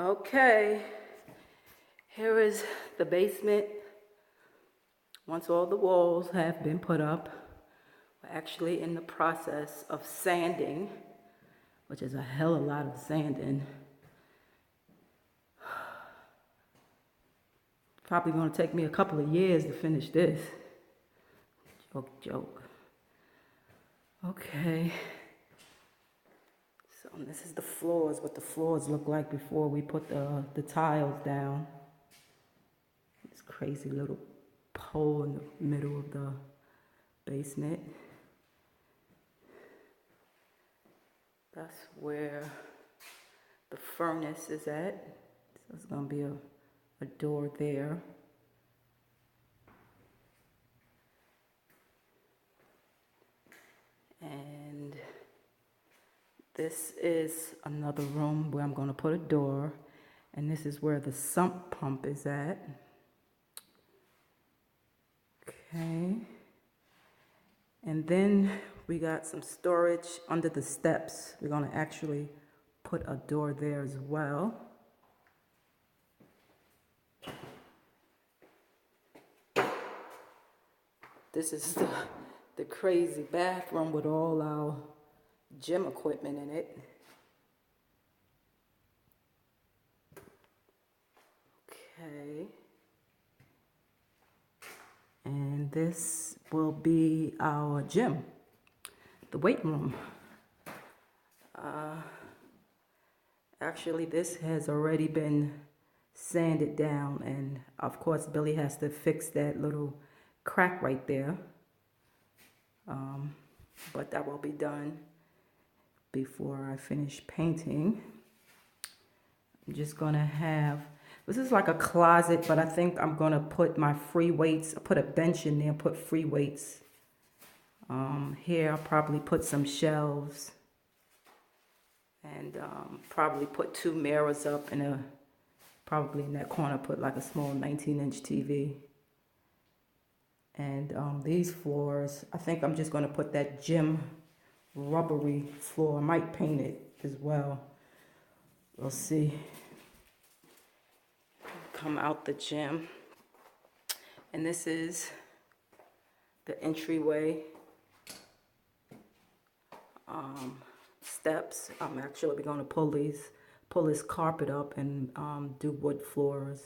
Okay, here is the basement. Once all the walls have been put up, we're actually in the process of sanding, which is a hell of a lot of sanding. Probably gonna take me a couple of years to finish this. Joke. Okay. So this is the floors, what the floors look like before we put the tiles down. This crazy little pole in the middle of the basement. That's where the furnace is at. So there's gonna be a door there. And this is another room where I'm gonna put a door. And this is where the sump pump is at. Okay. And then we got some storage under the steps. We're gonna actually put a door there as well. This is the crazy bathroom with all our gym equipment in it. Okay. And this will be our gym, the weight room. Actually, this has already been sanded down, and of course, Billy has to fix that little crack right there. But that will be done before I finish painting. I'm just gonna have, this is like a closet, but I think I'm gonna put my free weights, put a bench in there, put free weights. Here I'll probably put some shelves and probably put 2 mirrors up and probably in that corner put like a small 19-inch TV. And these floors, I think I'm just gonna put that gym rubbery floor. I might paint it as well. We'll see. Come out the gym. And this is the entryway steps. I'm actually going to pull this carpet up and do wood floors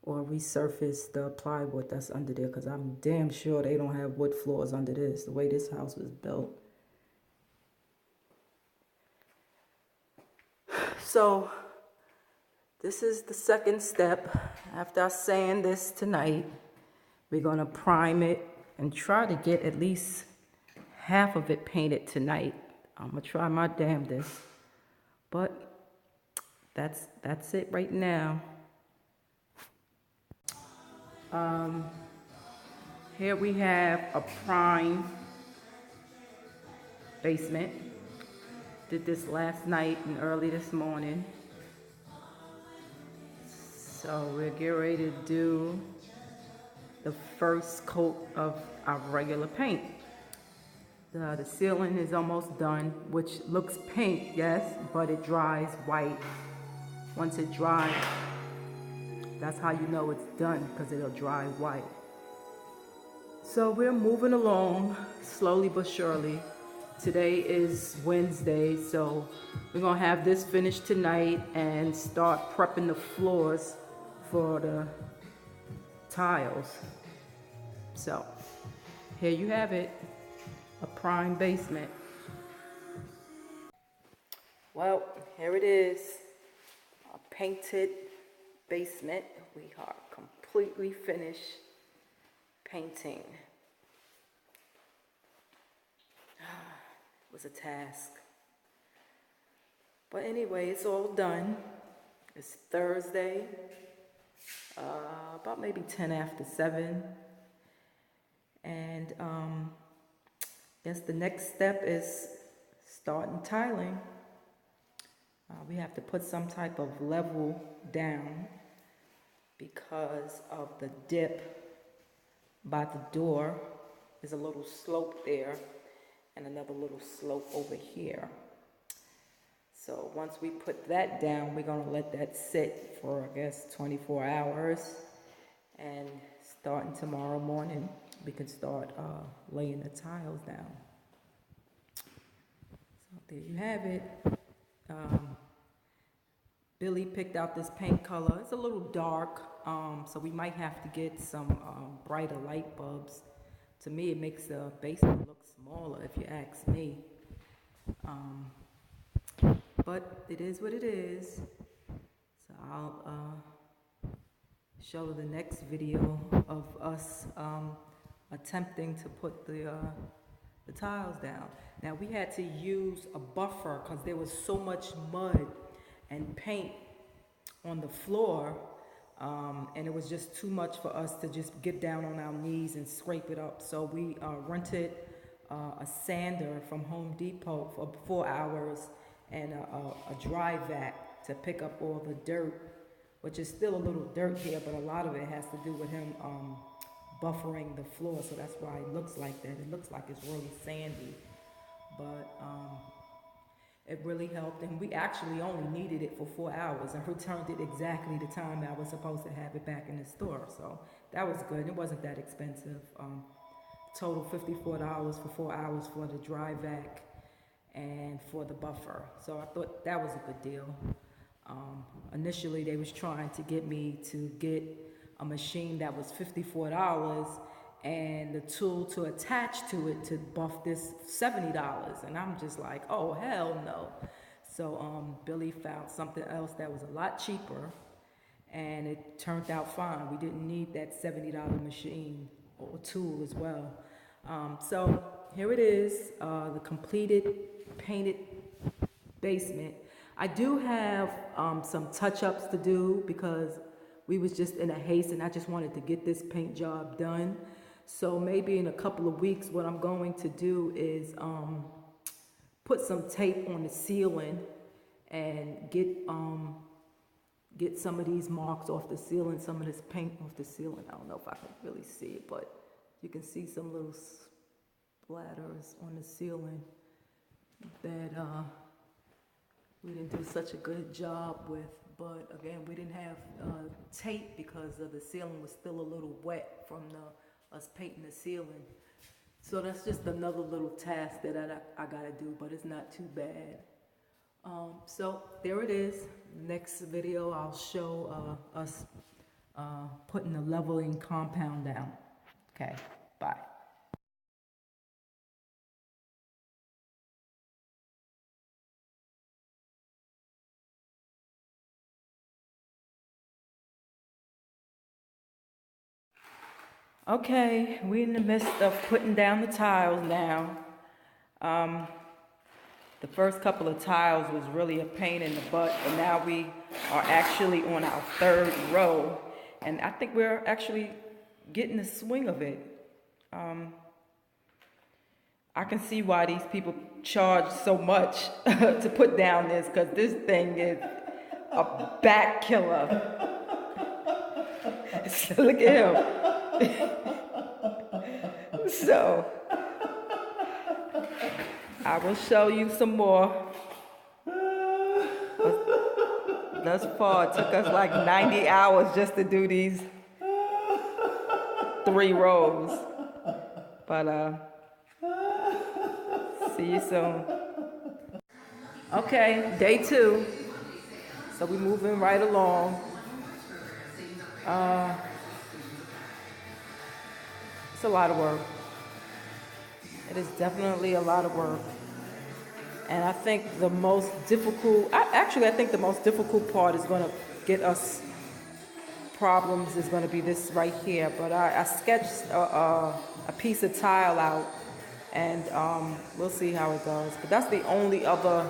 or resurface the plywood that's under there, because I'm damn sure they don't have wood floors under this, the way this house was built. So this is the second step. After I sand this tonight, we're going to prime it and try to get at least half of it painted tonight. I'm going to try my damnedest. But that's it right now. Here we have a prime basement. Did this last night and early this morning. So we're getting ready to do the first coat of our regular paint. The ceiling is almost done, which looks pink, yes, but it dries white. Once it dries, that's how you know it's done, because it'll dry white. So we're moving along slowly but surely. Today is Wednesday, so we're gonna have this finished tonight and start prepping the floors for the tiles. So here you have it, a prime basement. Well, here it is, a painted basement. We are completely finished painting. It was a task. But anyway, it's all done. It's Thursday, about maybe 10 after 7. And yes, the next step is starting tiling. We have to put some type of level down because of the dip by the door. There's a little slope there and another little slope over here. So once we put that down, we're gonna let that sit for, I guess, 24 hours. And starting tomorrow morning, we can start laying the tiles down. So there you have it. Billy picked out this paint color. It's a little dark, so we might have to get some brighter light bulbs. To me, it makes the basement look smaller, if you ask me. But it is what it is. So I'll show the next video of us attempting to put the tiles down. Now we had to use a buffer because there was so much mud and paint on the floor, and it was just too much for us to just get down on our knees and scrape it up. So we rented a sander from Home Depot for 4 hours and a dry vac to pick up all the dirt, which is still a little dirt here, but a lot of it has to do with him buffering the floor, so that's why it looks like that. It looks like it's really sandy, but it really helped, and we actually only needed it for 4 hours and returned it exactly the time I was supposed to have it back in the store, so that was good. It wasn't that expensive. Total $54 for 4 hours for the dry vac and for the buffer, so I thought that was a good deal. Initially they was trying to get me to get a machine that was $54 and the tool to attach to it to buff this $70, and I'm just like, oh hell no. So Billy found something else that was a lot cheaper, and it turned out fine. We didn't need that $70 machine or tool as well. So here it is, the completed painted basement. I do have some touch-ups to do because we was just in a haste and I just wanted to get this paint job done. So maybe in a couple of weeks what I'm going to do is put some tape on the ceiling and get some of these marks off the ceiling, some of this paint off the ceiling. I don't know if I can really see it, but you can see some little splatters on the ceiling that we didn't do such a good job with. But again, we didn't have tape because the ceiling was still a little wet from us painting the ceiling. So that's just another little task that I gotta do, but it's not too bad. So there it is. Next video, I'll show us putting the leveling compound down. Okay, bye. Okay, we're in the midst of putting down the tiles now. The first couple of tiles was really a pain in the butt, but now we are actually on our third row, and I think we're actually getting the swing of it. I can see why these people charge so much to put down this, because this thing is a back killer. So look at him. So I will show you some more. Thus far, it took us like 90 hours just to do these 3 rows. But see you soon. Okay, day 2. So we're moving right along. It's a lot of work. It is definitely a lot of work. And I think the most difficult, I think the most difficult part is going to get us problems is going to be this right here. But I sketched a piece of tile out, and we'll see how it goes. But that's the only other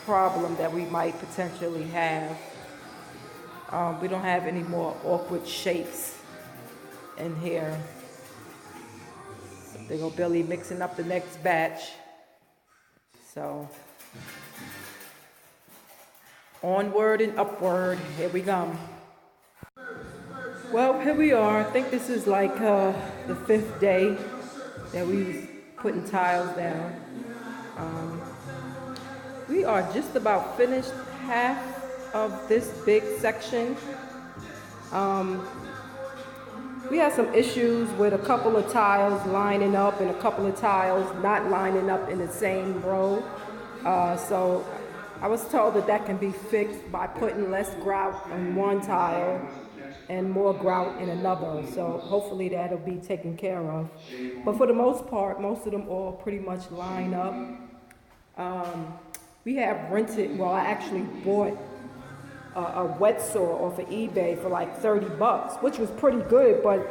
problem that we might potentially have. We don't have any more awkward shapes in here. So there go Billy mixing up the next batch. So onward and upward, here we come. Well, here we are. I think this is like the 5th day that we was putting tiles down. We are just about finished half of this big section. We had some issues with a couple of tiles lining up and a couple of tiles not lining up in the same row. So I was told that that can be fixed by putting less grout on one tile and more grout in another. So hopefully that'll be taken care of. But for the most part, most of them all pretty much line up. We have rented, well, I actually bought a wet saw off of eBay for like 30 bucks, which was pretty good, but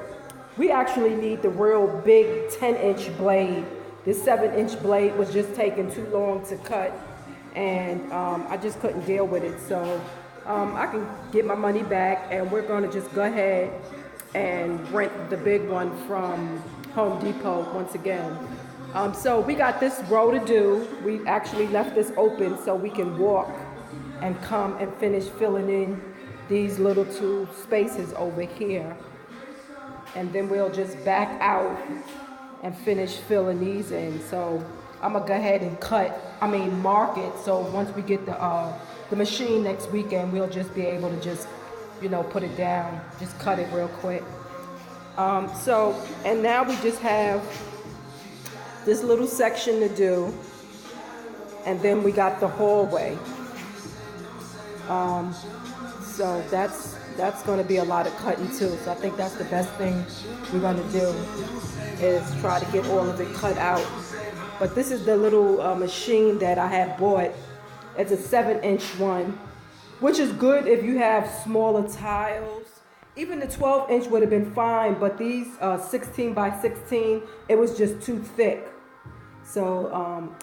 we actually need the real big 10-inch blade. This 7-inch blade was just taking too long to cut, and I just couldn't deal with it. So I can get my money back, and we're gonna just go ahead and rent the big one from Home Depot once again. So we got this row to do. We actually left this open so we can walk and come and finish filling in these little two spaces over here. And then we'll just back out and finish filling these in. So I'm gonna go ahead and mark it. So once we get the machine next weekend, we'll just be able to just, put it down, just cut it real quick. And now we just have this little section to do, and then we got the hallway. So that's going to be a lot of cutting too. So I think that's the best thing we're going to do is try to get all of it cut out. But this is the little machine that I had bought. It's a 7-inch one, which is good if you have smaller tiles. Even the 12-inch would have been fine, but these 16 by 16, it was just too thick. So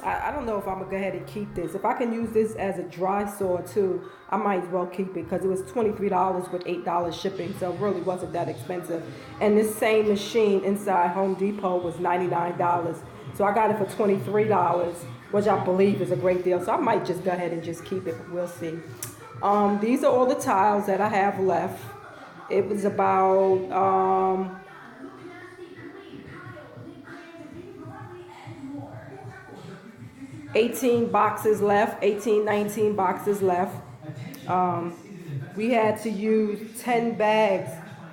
I don't know if I'm gonna go ahead and keep this. If I can use this as a dry saw too, I might as well keep it because it was $23 with $8 shipping, so it really wasn't that expensive. And this same machine inside Home Depot was $99. So I got it for $23, which I believe is a great deal. So I might just go ahead and just keep it, but we'll see. These are all the tiles that I have left. It was about 18 boxes left, 18, 19 boxes left. We had to use 10 bags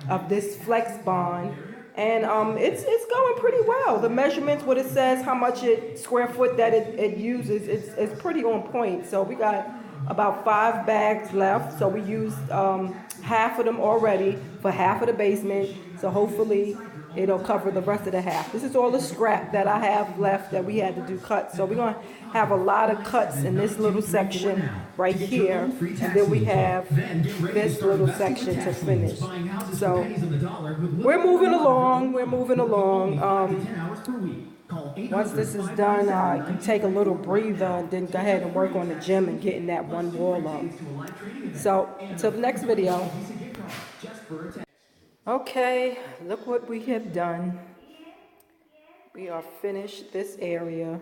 of this Flex Bond, and it's going pretty well. The measurements, what it says, how much square foot that it uses, it's pretty on point. So we got about 5 bags left. So we used half of them already for half of the basement. So hopefully it'll cover the rest of the half. This is all the scrap that I have left that we had to do cuts. So we're going to have a lot of cuts in this little section right here. And then we have this little section to finish. So we're moving along. Once this is done, I can take a little breather and then go ahead and work on the gym and getting that one wall up. So until the next video. Okay, look what we have done. We are finished this area.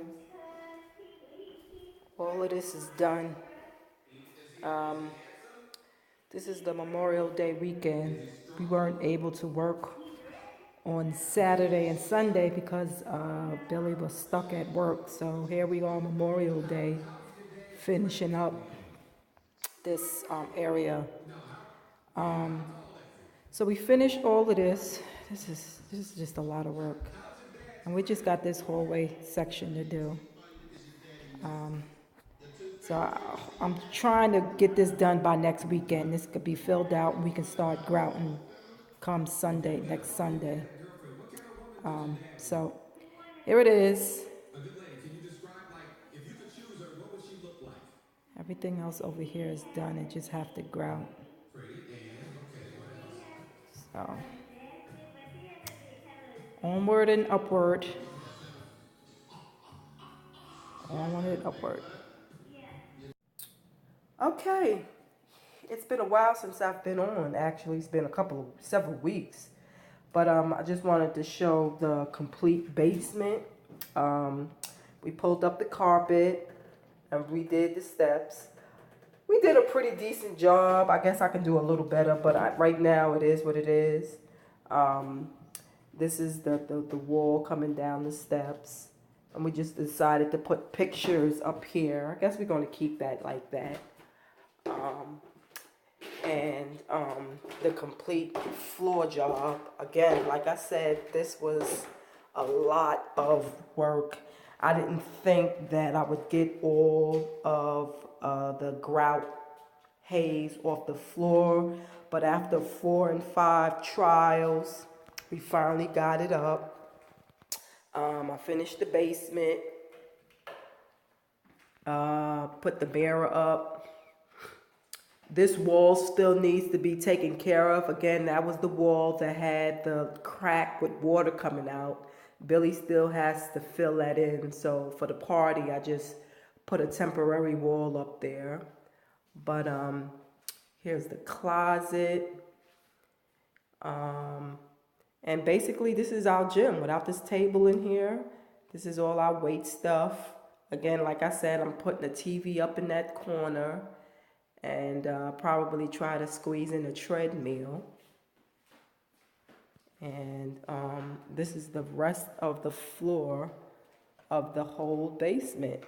All of this is done. This is the Memorial Day weekend. We weren't able to work on Saturday and Sunday because Billy was stuck at work. So here we are, Memorial Day, finishing up this area. So we finished all of this. This is just a lot of work. And we just got this hallway section to do. I'm trying to get this done by next weekend. This could be filled out and we can start grouting come Sunday, next Sunday. So here it is. Everything else over here is done. It just have to grout. So onward and upward. Onward and upward. Okay. It's been a while since I've been on. Actually, it's been several weeks. But I just wanted to show the complete basement. We pulled up the carpet and redid the steps. We did a pretty decent job. I guess I can do a little better, but right now it is what it is. This is the wall coming down the steps. And we just decided to put pictures up here. I guess we're going to keep that like that. The complete floor job. Again, like I said, this was a lot of work. I didn't think that I would get all of the grout haze off the floor, but after 4 and 5 trials, we finally got it up. I finished the basement, put the mirror up. This wall still needs to be taken care of. Again, that was the wall that had the crack with water coming out. Billy still has to fill that in. So for the party, I just put a temporary wall up there. But here's the closet. And basically, this is our gym. Without this table in here, this is all our weight stuff. Again, like I said, I'm putting the TV up in that corner. And probably try to squeeze in a treadmill. And this is the rest of the floor of the whole basement.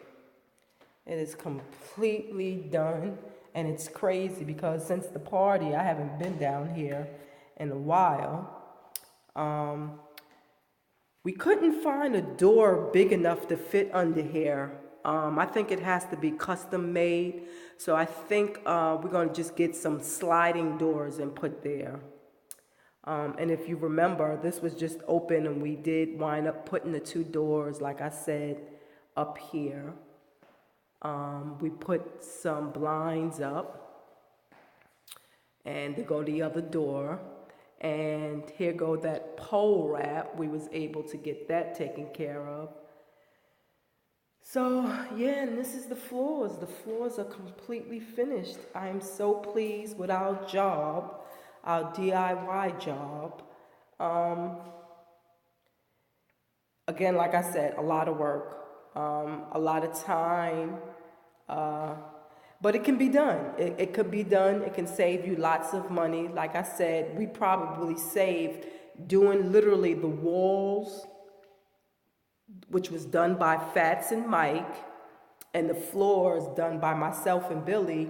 It is completely done, and it's crazy because since the party, I haven't been down here in a while. We couldn't find a door big enough to fit under here. I think it has to be custom made. So I think we're going to just get some sliding doors and put there. And if you remember, this was just open and we did wind up putting the 2 doors, like I said, up here. We put some blinds up and to go the other door. And here go that pole wrap. We was able to get that taken care of. So, yeah, and this is the floors. The floors are completely finished. I am so pleased with our job, our DIY job. Again, like I said, a lot of work, a lot of time, but it can be done. It could be done. It can save you lots of money. Like I said, we probably saved doing literally the walls, which was done by Fats and Mike, and the floors done by myself and Billy.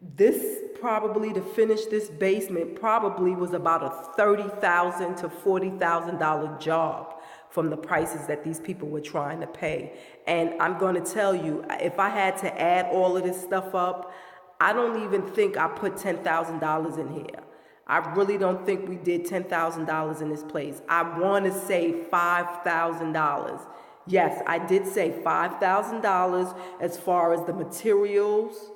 This probably, to finish this basement, probably was about a $30,000 to $40,000 job from the prices that these people were trying to pay. And I'm going to tell you, if I had to add all of this stuff up, I don't even think I put $10,000 in here. I really don't think we did $10,000 in this place. I want to say $5,000. Yes, I did say $5,000 as far as the materials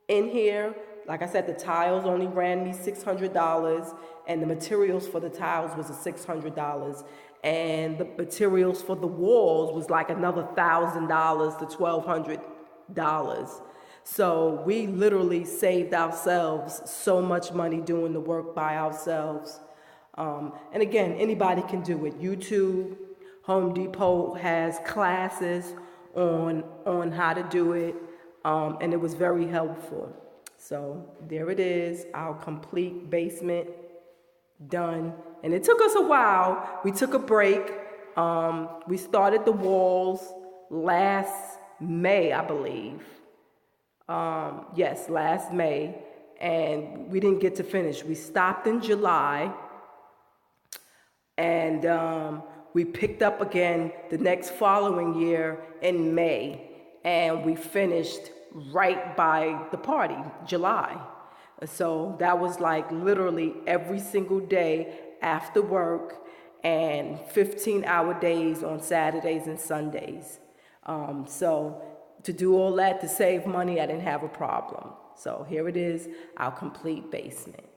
in here. Like I said, the tiles only ran me $600, and the materials for the tiles was $600, and the materials for the walls was like another $1,000 to $1,200. So we literally saved ourselves so much money doing the work by ourselves. And again, anybody can do it. YouTube, Home Depot has classes on how to do it, and it was very helpful. So there it is, our complete basement done. And it took us a while. We took a break. We started the walls last May, I believe. Yes, last May, and we didn't get to finish. We stopped in July, and we picked up again the next following year in May, and we finished right by the party, July. So that was like literally every single day after work, and 15-hour days on Saturdays and Sundays. So to do all that, to save money, I didn't have a problem. So here it is, our complete basement.